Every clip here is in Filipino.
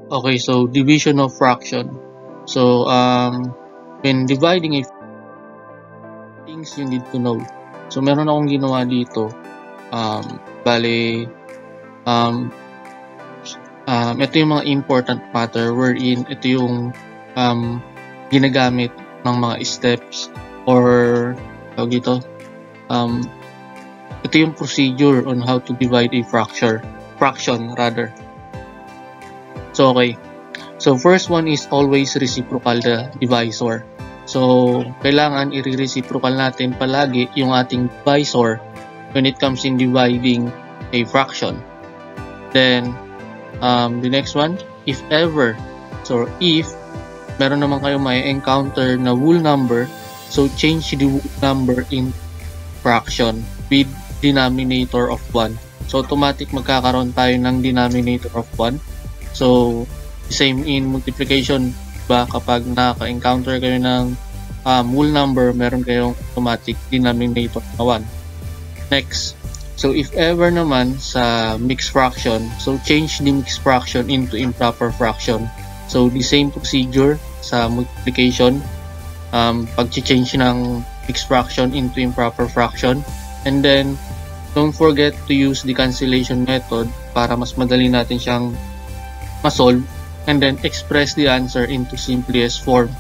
Okay, so division of fraction. So, when dividing a things you need to know. So, meron akong ginawa dito. Bale, ito yung mga important matter wherein ito yung ginagamit ng mga steps or dito. Ito yung procedure on how to divide a fraction rather. So, okay. So, first one is always reciprocal the divisor. So, kailangan i-reciprocal natin palagi yung ating divisor when it comes in dividing a fraction. Then, the next one, if ever. So, if meron naman kayo may encounter na whole number, so change the whole number in fraction with denominator of 1. So, automatic magkakaroon tayo ng denominator of 1. So, same in multiplication ba, kapag nakaka-encounter kayo ng whole number, meron kayong automatic denominator na 1. Next, so if ever naman sa mixed fraction, so change the mixed fraction into improper fraction. So, the same procedure sa multiplication, pag-change ng mixed fraction into improper fraction. And then, don't forget to use the cancellation method para mas madali natin siyang ma-solve, and then express the answer into simplest form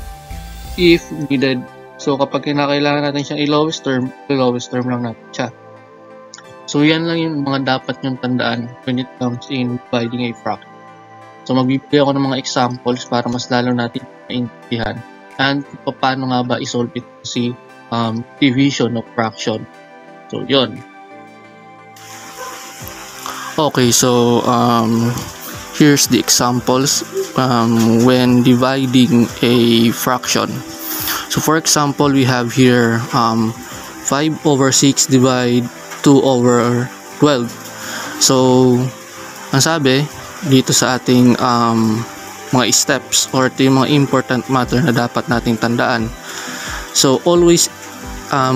if needed. So, kapag kinakailangan natin siyang i-lowest term lang natin siya. So, yan lang yung mga dapat nyong tandaan when it comes in dividing a fraction. So, magbibigay ako ng mga examples para mas lalo natin maintindihan and paano nga ba isolve it si division of fraction. So, yun. Okay, so here's the examples when dividing a fraction. So for example, we have here 5/6 divide 2/12. So, ang sabi dito sa ating mga steps, or ito yung mga important matter na dapat nating tandaan. So, always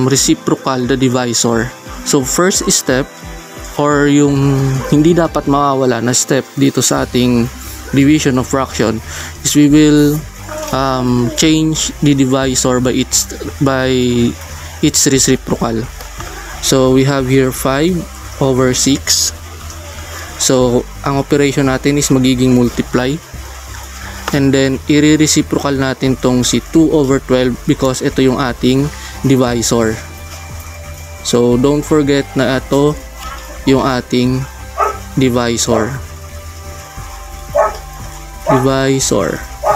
reciprocal the divisor. So, first step, or yung hindi dapat mawawala na step dito sa ating division of fraction, is we will change the divisor by its reciprocal. So, we have here 5/6. So, ang operation natin is magiging multiply. And then, i-reciprocal natin tong si 2/12 because ito yung ating divisor. So, don't forget na ito yung ating divisor.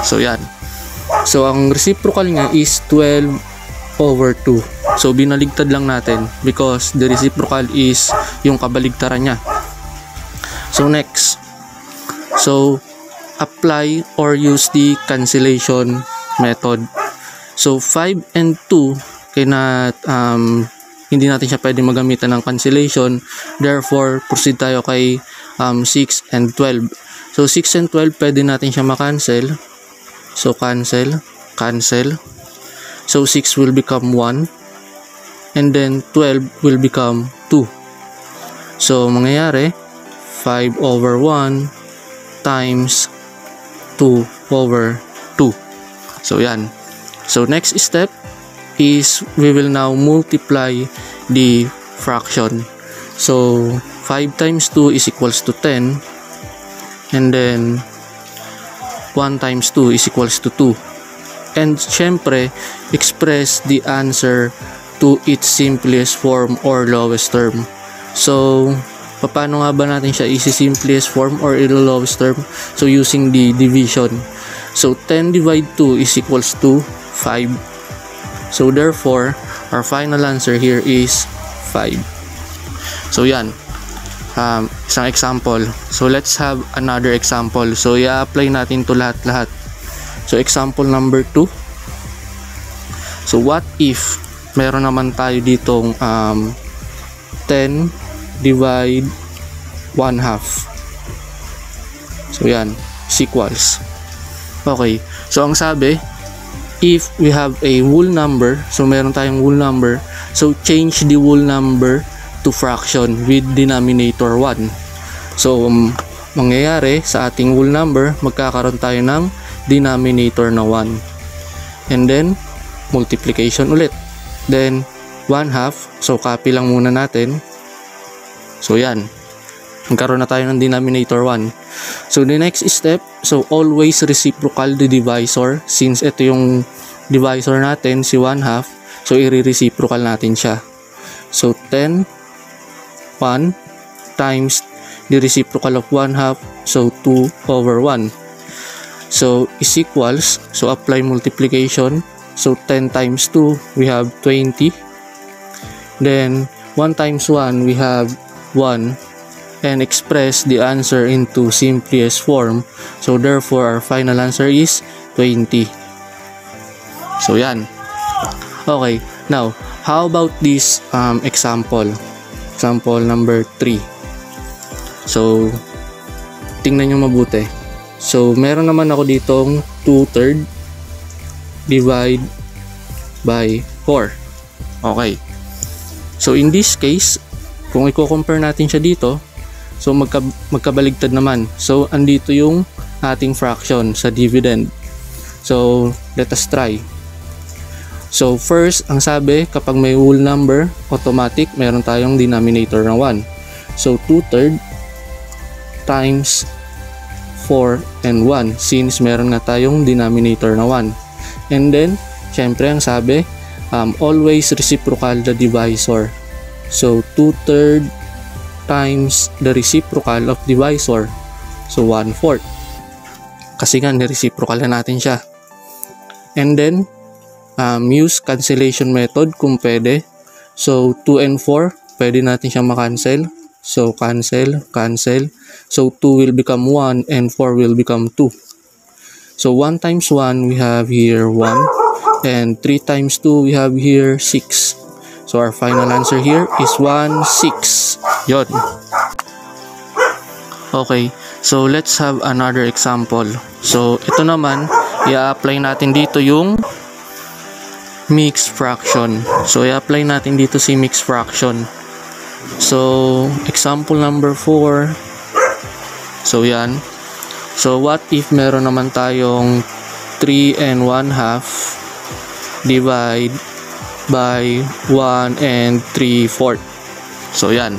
So, yan. So, ang reciprocal niya is 12/2. So, binaligtad lang natin because the reciprocal is yung kabaligtaran niya. So, next. So, apply or use the cancellation method. So, 5 and 2 hindi natin siya pwede magamitan ng cancellation. Therefore, proceed tayo kay 6 and 12. So, 6 and 12 pwede natin siya makancel. So, cancel. So, 6 will become 1. And then, 12 will become 2. So, mangyayari, 5/1 times 2/2. So, yan. So, next step is we will now multiply the fraction. So, 5 times 2 is equals to 10. And then, 1 times 2 is equals to 2. And, syempre, express the answer to its simplest form or lowest term. So, paano nga ba natin siya isi-simplest form or lowest term? So, using the division. So, 10 divide 2 is equals to 5. So, therefore, our final answer here is 5. So, yan. Isang example. So, let's have another example. So, i-apply natin to lahat-lahat. So, example number 2. So, what if meron naman tayo ditong 10 divide 1/2. So, yan. Is equals. Okay. So, ang sabi, if we have a whole number, so meron tayong whole number, so change the whole number to fraction with denominator 1. So, mangyayari sa ating whole number, magkakaroon tayo ng denominator na 1. And then, multiplication ulit. Then, 1/2. So, copy lang muna natin. So, yan. Magkaroon na tayo ng denominator 1. So, the next step, so always reciprocal the divisor. Since ito yung divisor natin, si 1/2, so i-reciprocal natin siya. So, 10, 1 times the reciprocal of 1/2, so 2/1. So, is equals, so apply multiplication. So, 10 times 2, we have 20. Then, 1 times 1, we have 1. And express the answer into simplest form. So, therefore, our final answer is 20. So, yan. Okay. Now, how about this example? Example number 3. So, tingnan nyo mabuti. So, meron naman ako ditong 2/3 divide by 4. Okay. So, in this case, kung i-compare natin siya dito, so magkabaligtad naman. So, andito yung ating fraction sa dividend. So, let us try. So, first, ang sabi, kapag may whole number, automatic, meron tayong denominator na 1. So, 2/3 times 4 and 1, since meron nga tayong denominator na 1. And then, syempre, ang sabi, always reciprocal the divisor. So, 2/3 times the reciprocal of divisor. So, 1/4. Kasi nga, reciprocal na natin siya. And then, use cancellation method kung pwede. So, 2 and 4, pwede natin siyang makancel. So, cancel, cancel. So, 2 will become 1 and 4 will become 2. So, 1 times 1, we have here 1. And 3 times 2, we have here 6. So, our final answer here is 1, 6. Yun. Okay. So, let's have another example. So, ito naman, i-apply natin dito yung mixed fraction. So, i-apply natin dito si mixed fraction. So, example number 4. So, yan. So, what if meron naman tayong 3 and 1/2 divide by 1 and 3/4. So, yan.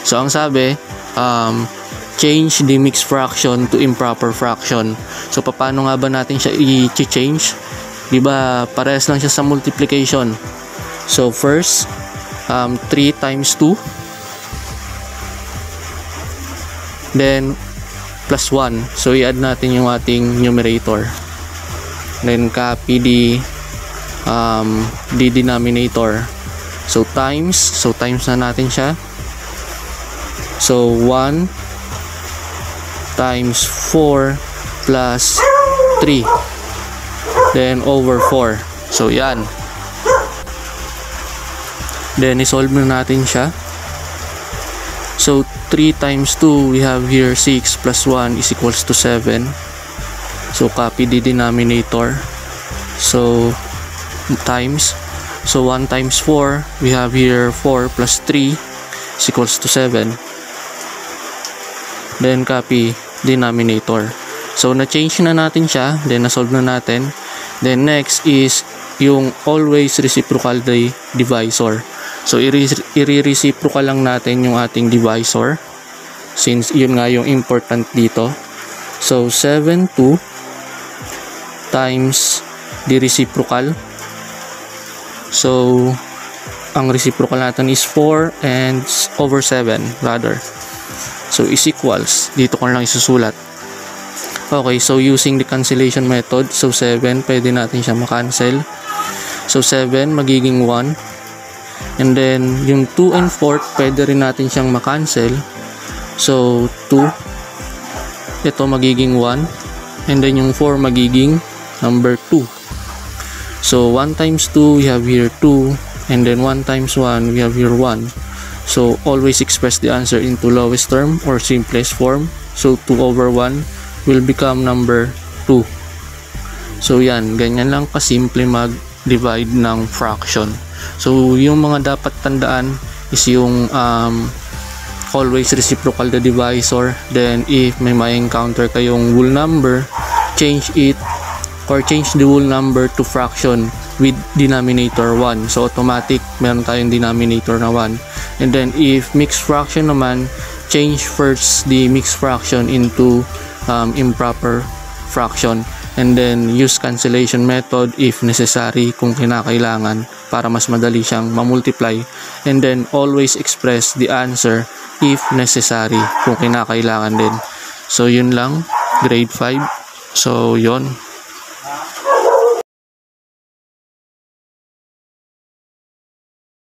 So, ang sabi, change the mixed fraction to improper fraction. So, paano nga ba natin siya i-change? Diba, parehas lang siya sa multiplication. So, first, 3 times 2. Then, plus 1. So, i-add natin yung ating numerator. Then, copy the denominator. So, times. So, times na natin siya. So, 1 times 4 plus 3. Then, over 4. So, yan. Then, isolve na natin siya. So, 3 times 2, we have here 6 plus 1 is equals to 7. So, copy the denominator. So, times. So, 1 times 4, we have here 4 plus 3 is equals to 7. Then, copy denominator. So, na-change na natin siya. Then, na-solve na natin. Then, next is yung always reciprocal the divisor. So, i-reciprocal lang natin yung ating divisor. Since yun nga yung important dito. So, 7/2 times the reciprocal. So, ang reciprocal natin is 4 and over 7 rather. So, is equals. Dito ko lang isusulat. Okay, so using the cancellation method, so 7, pwede natin siya makancel. So, 7 magiging 1. And then, yung 2 and 4, pwede rin natin siyang makancel. So, 2. Ito magiging 1. And then, yung 4 magiging number 2. So, 1 times 2, we have here 2. And then, 1 times 1, we have here 1. So, always express the answer into lowest term or simplest form. So, 2/1 will become number 2. So, yan. Ganyan lang kasimple mag-divide ng fraction. So, yung mga dapat tandaan is yung always reciprocal the divisor. Then if may ma-encounter kayong whole number, change it or change the whole number to fraction with denominator 1. So automatic meron tayong denominator na 1. And then if mixed fraction naman, change first the mixed fraction into improper fraction, and then use cancellation method if necessary kung kinakailangan para mas madali siyang mamultiply, and then always express the answer if necessary kung kinakailangan din. So yun lang, grade 5. So yun.